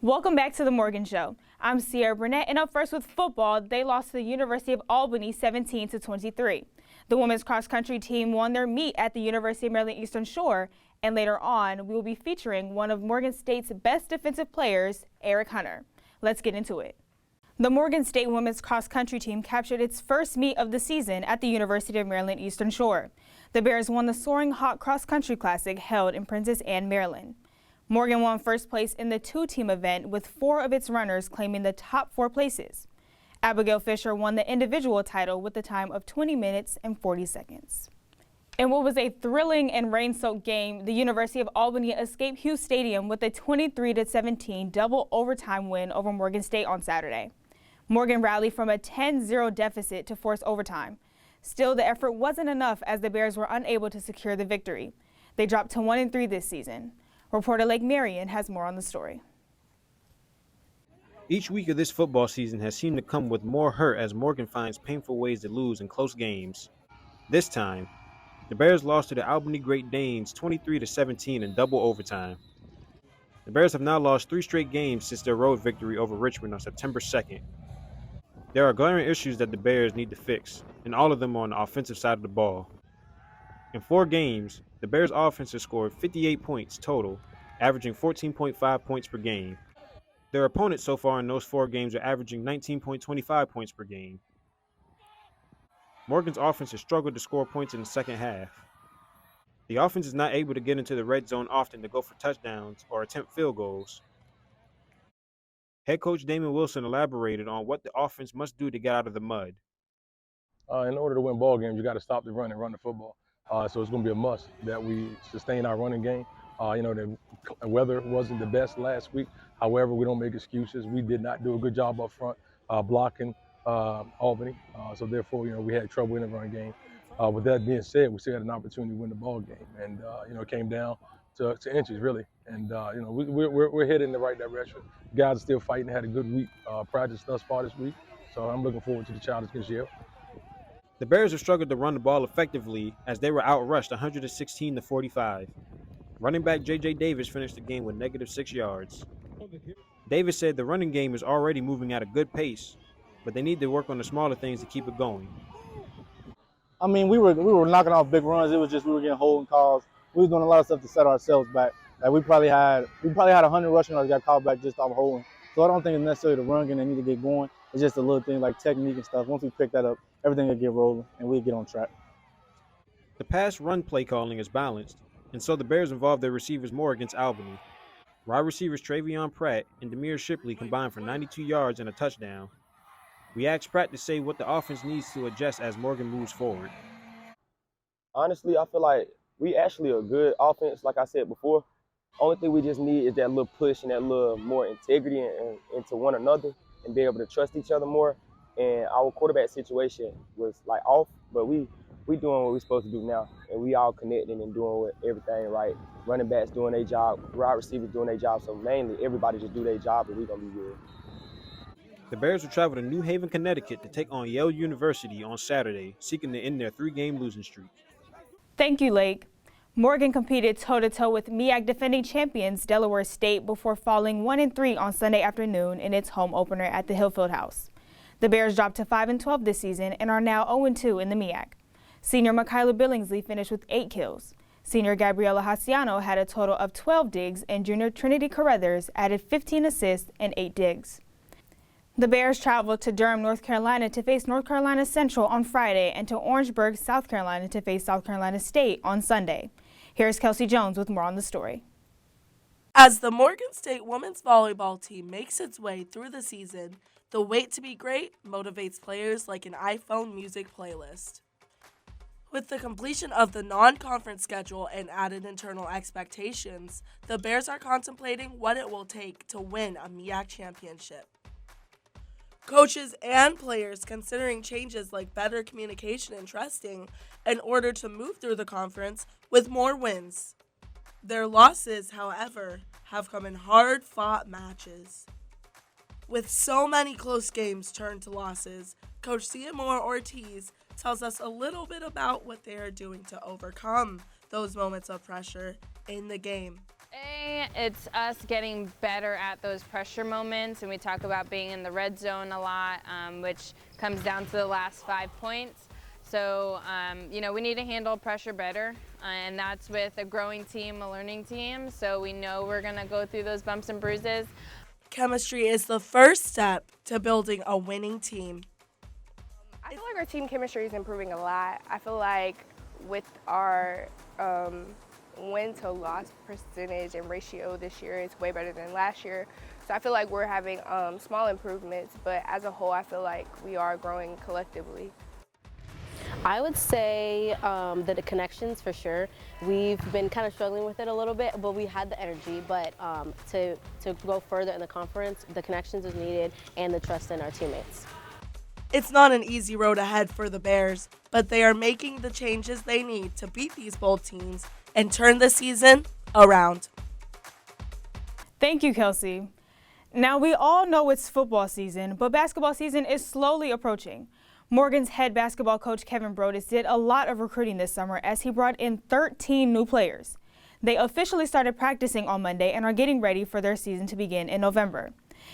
Welcome back to the Morgan Show. I'm Sierra Burnett, and up first with football, they lost to the University of Albany 17-23. The women's cross-country team won their meet at the University of Maryland Eastern Shore, and later on, we will be featuring one of Morgan State's best defensive players, Erick Hunter. Let's get into it. The Morgan State women's cross-country team captured its first meet of the season at the University of Maryland Eastern Shore. The Bears won the Soaring Hawk Cross-Country Classic held in Princess Anne, Maryland. Morgan won first place in the two-team event, with 4 of its runners claiming the top 4 places. Abigail Fisher won the individual title with a time of 20 minutes and 40 seconds. In what was a thrilling and rain-soaked game, the University of Albany escaped Hughes Stadium with a 23-17 double overtime win over Morgan State on Saturday. Morgan rallied from a 10-0 deficit to force overtime. Still, the effort wasn't enough as the Bears were unable to secure the victory. They dropped to 1-3 this season. Reporter Lake Marion has more on the story. Each week of this football season has seemed to come with more hurt as Morgan finds painful ways to lose in close games. This time, the Bears lost to the Albany Great Danes 23-17 in double overtime. The Bears have now lost 3 straight games since their road victory over Richmond on September 2nd. There are glaring issues that the Bears need to fix, and all of them are on the offensive side of the ball. In 4 games, the Bears' offense has scored 58 points total, averaging 14.5 points per game. Their opponents so far in those 4 games are averaging 19.25 points per game. Morgan's offense has struggled to score points in the second half. The offense is not able to get into the red zone often to go for touchdowns or attempt field goals. Head coach Damon Wilson elaborated on what the offense must do to get out of the mud. In order to win ball games, you got to stop the run and run the football. So it's going to be a must that we sustain our running game. The weather wasn't the best last week. However, we don't make excuses. We did not do a good job up front blocking Albany. So therefore, we had trouble in the run game. With that being said, we still had an opportunity to win the ball game, and it came down to inches really. And we're headed in the right direction. Guys are still fighting. Had a good week practice thus far this week. So I'm looking forward to the challenge against Yale. The Bears have struggled to run the ball effectively as they were outrushed 116-45. Running back J.J. Davis finished the game with -6 yards. Davis said the running game is already moving at a good pace, but they need to work on the smaller things to keep it going. I mean, we were knocking off big runs. It was just we were getting holding calls. We were doing a lot of stuff to set ourselves back. Like we probably had 100 rushing yards got called back just off holding. So I don't think it's necessarily the run game they need to get going. It's just a little thing like technique and stuff. Once we pick that up, everything will get rolling and we'll get on track. The pass-run play calling is balanced, and so the Bears involved their receivers more against Albany. Wide receivers Travion Pratt and Demir Shipley combined for 92 yards and a touchdown. We asked Pratt to say what the offense needs to adjust as Morgan moves forward. Honestly, I feel like we actually a good offense, like I said before. Only thing we just need is that little push and that little more integrity into one another and be able to trust each other more. And our quarterback situation was like off, but we doing what we're supposed to do now, and we all connecting and doing everything right. Running backs doing their job, wide receivers doing their job. So mainly everybody just do their job, and we're gonna be good. The Bears will travel to New Haven, Connecticut to take on Yale University on Saturday, seeking to end their 3-game losing streak. Thank you, Lake. Morgan competed toe-to-toe with MEAC defending champions Delaware State before falling 1-3 on Sunday afternoon in its home opener at the Hillfield House. The Bears dropped to 5-12 this season and are now 0-2 in the MEAC. Senior Michaela Billingsley finished with 8 kills. Senior Gabriela Haciano had a total of 12 digs, and junior Trinity Carruthers added 15 assists and 8 digs. The Bears traveled to Durham, North Carolina to face North Carolina Central on Friday and to Orangeburg, South Carolina to face South Carolina State on Sunday. Here's Kelsey Jones with more on the story. As the Morgan State women's volleyball team makes its way through the season, the wait to be great motivates players like an iPhone music playlist. With the completion of the non-conference schedule and added internal expectations, the Bears are contemplating what it will take to win a MEAC championship. Coaches and players considering changes like better communication and trusting in order to move through the conference with more wins. Their losses, however, have come in hard-fought matches. With so many close games turned to losses, Coach Seymour Ortiz tells us a little bit about what they are doing to overcome those moments of pressure in the game. It's us getting better at those pressure moments, and we talk about being in the red zone a lot, which comes down to the last 5 points. So, we need to handle pressure better, and that's with a growing team, a learning team, so we know we're going to go through those bumps and bruises. Chemistry is the first step to building a winning team. I feel like our team chemistry is improving a lot. I feel like with our win to loss percentage and ratio this year, it's way better than last year. So I feel like we're having small improvements, but as a whole, I feel like we are growing collectively. I would say that the connections, for sure. We've been kind of struggling with it a little bit, but we had the energy. But to go further in the conference, the connections is needed and the trust in our teammates. It's not an easy road ahead for the Bears, but they are making the changes they need to beat these bold teams and turn the season around. Thank you, Kelsey. Now, we all know it's football season, but basketball season is slowly approaching. Morgan's head basketball coach, Kevin Brodus, did a lot of recruiting this summer as he brought in 13 new players. They officially started practicing on Monday and are getting ready for their season to begin in November.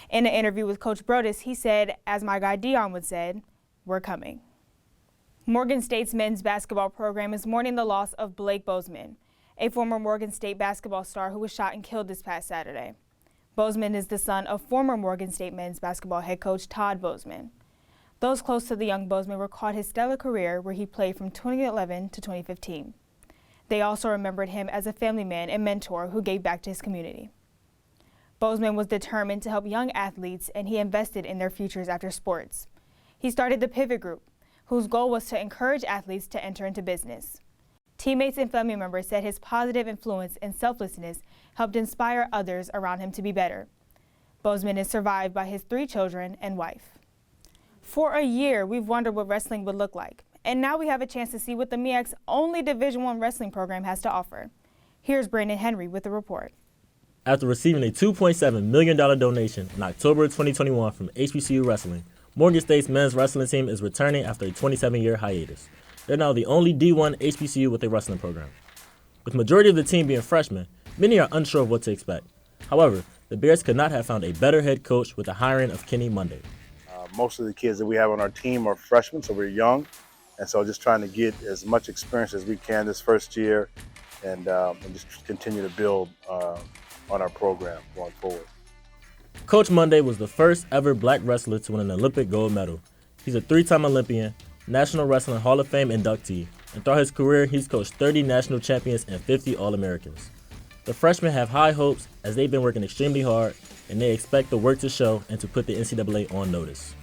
In an interview with Coach Brodus, he said, as my guy Dion would say, we're coming. Morgan State's men's basketball program is mourning the loss of Blake Bozeman, a former Morgan State basketball star who was shot and killed this past Saturday. Bozeman is the son of former Morgan State men's basketball head coach Todd Bozeman. Those close to the young Bozeman recalled his stellar career where he played from 2011 to 2015. They also remembered him as a family man and mentor who gave back to his community. Bozeman was determined to help young athletes, and he invested in their futures after sports. He started the Pivot Group, whose goal was to encourage athletes to enter into business. Teammates and family members said his positive influence and selflessness helped inspire others around him to be better. Bozeman is survived by his 3 children and wife. For a year, we've wondered what wrestling would look like, and now we have a chance to see what the MEAC's only Division I wrestling program has to offer. Here's Brandon Henry with the report. After receiving a $2.7 million donation in October 2021 from HBCU Wrestling, Morgan State's men's wrestling team is returning after a 27-year hiatus. They're now the only D1 HBCU with a wrestling program. With majority of the team being freshmen, many are unsure of what to expect. However, the Bears could not have found a better head coach with the hiring of Kenny Monday. Most of the kids that we have on our team are freshmen, so we're young. And so just trying to get as much experience as we can this first year and just continue to build on our program going forward. Coach Monday was the first ever black wrestler to win an Olympic gold medal. He's a 3-time Olympian, National Wrestling Hall of Fame inductee, and throughout his career, he's coached 30 national champions and 50 All-Americans. The freshmen have high hopes as they've been working extremely hard, and they expect the work to show and to put the NCAA on notice.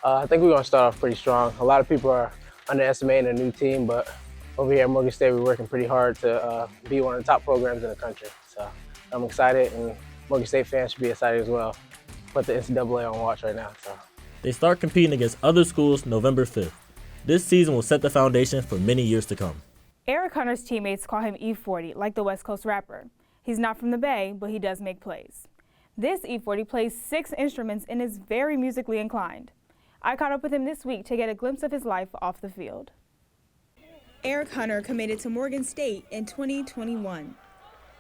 I think we're going to start off pretty strong. A lot of people are underestimating a new team, but over here at Morgan State, we're working pretty hard to be one of the top programs in the country. So I'm excited, and Morgan State fans should be excited as well. Put the NCAA on watch right now. So they start competing against other schools November 5th. This season will set the foundation for many years to come. Erick Hunter's teammates call him E40, like the West Coast rapper. He's not from the Bay, but he does make plays. This E40 plays 6 instruments and is very musically inclined. I caught up with him this week to get a glimpse of his life off the field. Erick Hunter committed to Morgan State in 2021.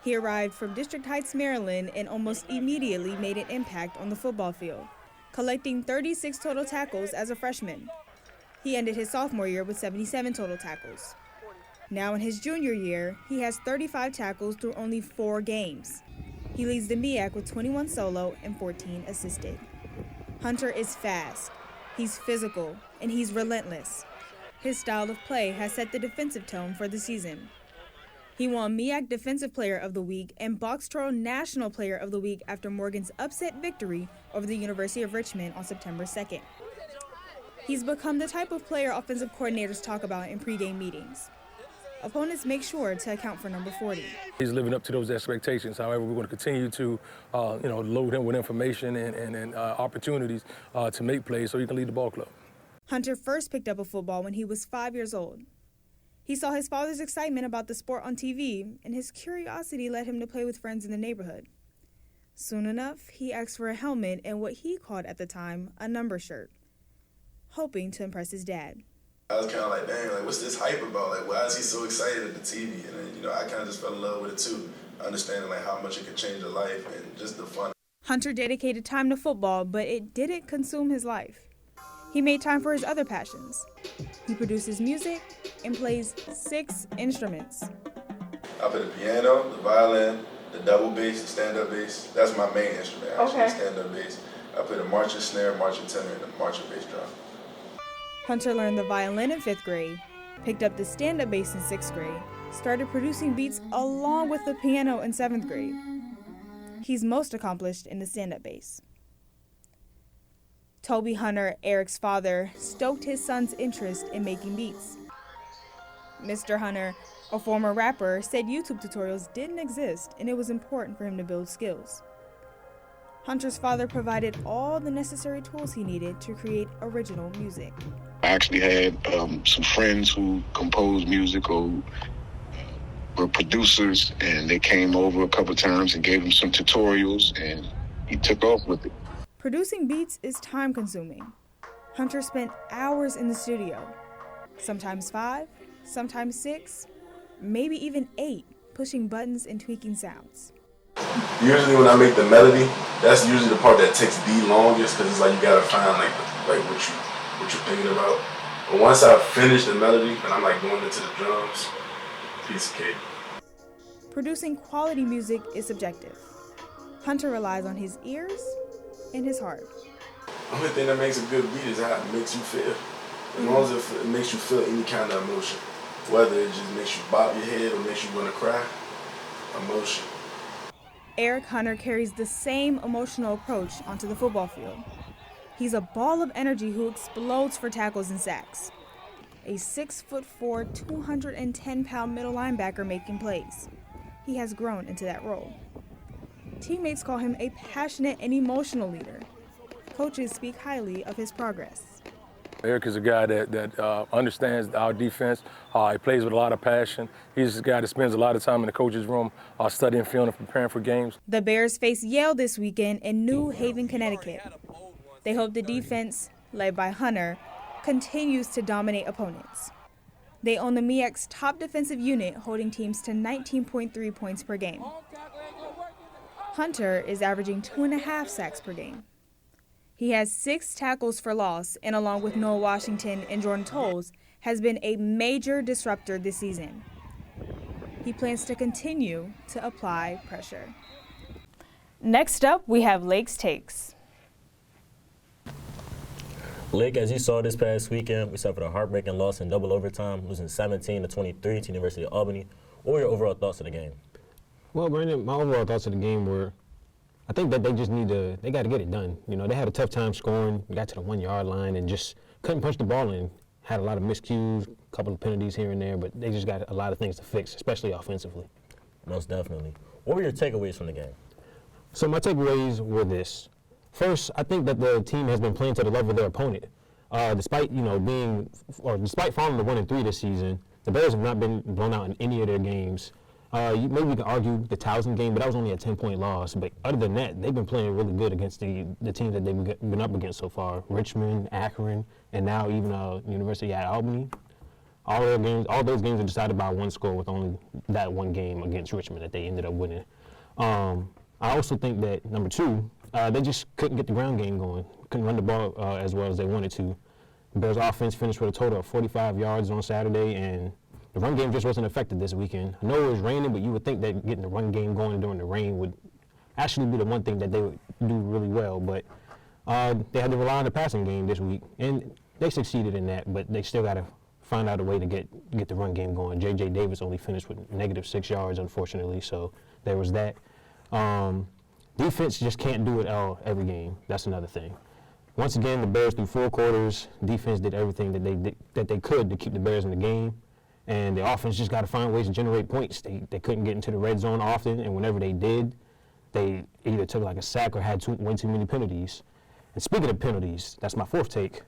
He arrived from District Heights, Maryland, and almost immediately made an impact on the football field, collecting 36 total tackles as a freshman. He ended his sophomore year with 77 total tackles. Now in his junior year, he has 35 tackles through only 4 games. He leads the MEAC with 21 solo and 14 assisted. Hunter is fast. He's physical, and he's relentless. His style of play has set the defensive tone for the season. He won MEAC Defensive Player of the Week and Box Troll National Player of the Week after Morgan's upset victory over the University of Richmond on September 2nd. He's become the type of player offensive coordinators talk about in pregame meetings. Opponents make sure to account for number 40. He's living up to those expectations. However, we're going to continue to, load him with information and opportunities to make plays so he can lead the ball club. Hunter first picked up a football when he was 5 years old. He saw his father's excitement about the sport on TV, and his curiosity led him to play with friends in the neighborhood. Soon enough, he asked for a helmet and what he called at the time a number shirt, hoping to impress his dad. I was kind of like, dang, like, what's this hype about? Like, why is he so excited at the TV? And then, I kind of just fell in love with it too. understanding like how much it can change your life and just the fun. Hunter dedicated time to football, but it didn't consume his life. He made time for his other passions. He produces music and plays 6 instruments. I play the piano, the violin, the double bass, the stand-up bass. That's my main instrument, actually, stand-up bass. I play the marching snare, marching tenor, and the marching bass drum. Hunter learned the violin in 5th grade, picked up the stand-up bass in 6th grade, started producing beats along with the piano in 7th grade. He's most accomplished in the stand-up bass. Toby Hunter, Erick's father, stoked his son's interest in making beats. Mr. Hunter, a former rapper, said YouTube tutorials didn't exist and it was important for him to build skills. Hunter's father provided all the necessary tools he needed to create original music. I actually had some friends who composed music or were producers, and they came over a couple times and gave him some tutorials, and he took off with it. Producing beats is time-consuming. Hunter spent hours in the studio, sometimes 5, sometimes 6, maybe even 8, pushing buttons and tweaking sounds. Usually when I make the melody, that's usually the part that takes the longest because it's like you gotta find like what you're thinking about. But once I finish the melody and I'm like going into the drums, piece of cake. Producing quality music is subjective. Hunter relies on his ears and his heart. The only thing that makes a good beat is how it makes you feel. As long as it makes you feel any kind of emotion, whether it just makes you bob your head or makes you want to cry, emotion. Erick Hunter carries the same emotional approach onto the football field. He's a ball of energy who explodes for tackles and sacks. A 6'4", 210-pound middle linebacker making plays. He has grown into that role. Teammates call him a passionate and emotional leader. Coaches speak highly of his progress. Erick is a guy that understands our defense. He plays with a lot of passion. He's a guy that spends a lot of time in the coach's room studying film and preparing for games. The Bears face Yale this weekend in New Haven, Connecticut. They hope the defense, led by Hunter, continues to dominate opponents. They own the MEAC's top defensive unit, holding teams to 19.3 points per game. Hunter is averaging 2.5 sacks per game. He has 6 tackles for loss, and along with Noah Washington and Jordan Tolles, has been a major disruptor this season. He plans to continue to apply pressure. Next up, we have Lake's Takes. Lake, as you saw this past weekend, we suffered a heartbreaking loss in double overtime, losing 17-23 to University of Albany. What were your overall thoughts of the game? Well, Brandon, my overall thoughts of the game were, I think that they just they got to get it done. You know, they had a tough time scoring, got to the 1-yard line and just couldn't punch the ball in. Had a lot of miscues, a couple of penalties here and there, but they just got a lot of things to fix, especially offensively. Most definitely. What were your takeaways from the game? So my takeaways were this. First, I think that the team has been playing to the level of their opponent. Despite despite falling to 1-3 this season, the Bears have not been blown out in any of their games. Maybe we can argue the Towson game, but that was only a 10-point loss. But other than that, they've been playing really good against the teams that they've been up against so far. Richmond, Akron, and now even University at Albany. All those games are decided by 1 score with only that 1 game against Richmond that they ended up winning. I also think that, number 2, they just couldn't get the ground game going. Couldn't run the ball as well as they wanted to. The Bears offense finished with a total of 45 yards on Saturday, and the run game just wasn't effective this weekend. I know it was raining, but you would think that getting the run game going during the rain would actually be the one thing that they would do really well. But they had to rely on the passing game this week, and they succeeded in that, but they still got to find out a way to get the run game going. J.J. Davis only finished with -6 yards, unfortunately, so there was that. Defense just can't do it all every game. That's another thing. Once again, the Bears through 4 quarters, defense did everything that they could to keep the Bears in the game, and the offense just got to find ways to generate points. They couldn't get into the red zone often, and whenever they did, they either took like a sack or had way too many penalties. And speaking of penalties, that's my 4th take.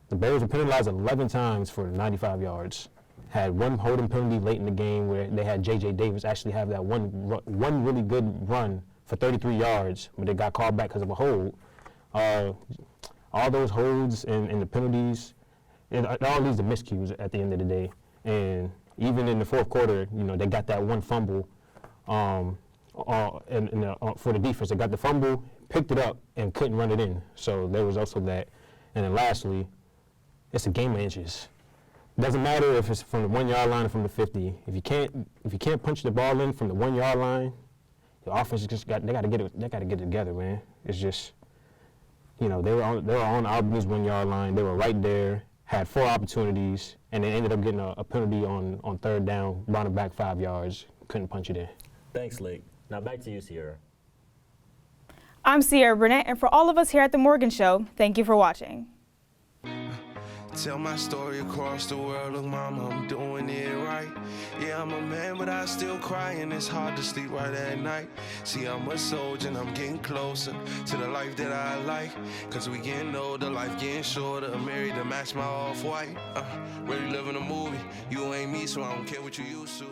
The Bears were penalized 11 times for 95 yards. Had 1 holding penalty late in the game where they had J.J. Davis actually have that one really good run for 33 yards, but it got called back because of a hold. All those holds and the penalties, it all leads to miscues at the end of the day. And even in the 4th quarter, they got that 1 fumble for the defense. They got the fumble, picked it up, and couldn't run it in. So there was also that. And then lastly, it's a game of inches. Doesn't matter if it's from the 1 yard line or from the 50. If you can't punch the ball in from the 1 yard line, the offense just got to get it together, man. It's just, they were on Albany's 1 yard line. They were right there, had 4 opportunities, and they ended up getting a penalty on third down, brought it back 5 yards, couldn't punch it in. Thanks, Lake. Now back to you, Sierra. I'm Sierra Burnett, and for all of us here at The Morgan Show, thank you for watching. Tell my story across the world, look mama, I'm doing it right. Yeah, I'm a man, but I still cry, and it's hard to sleep right at night. See, I'm a soldier, and I'm getting closer to the life that I like. Cause we getting older, life getting shorter, I'm married to match my off-white. Really living a movie, you ain't me, so I don't care what you used to.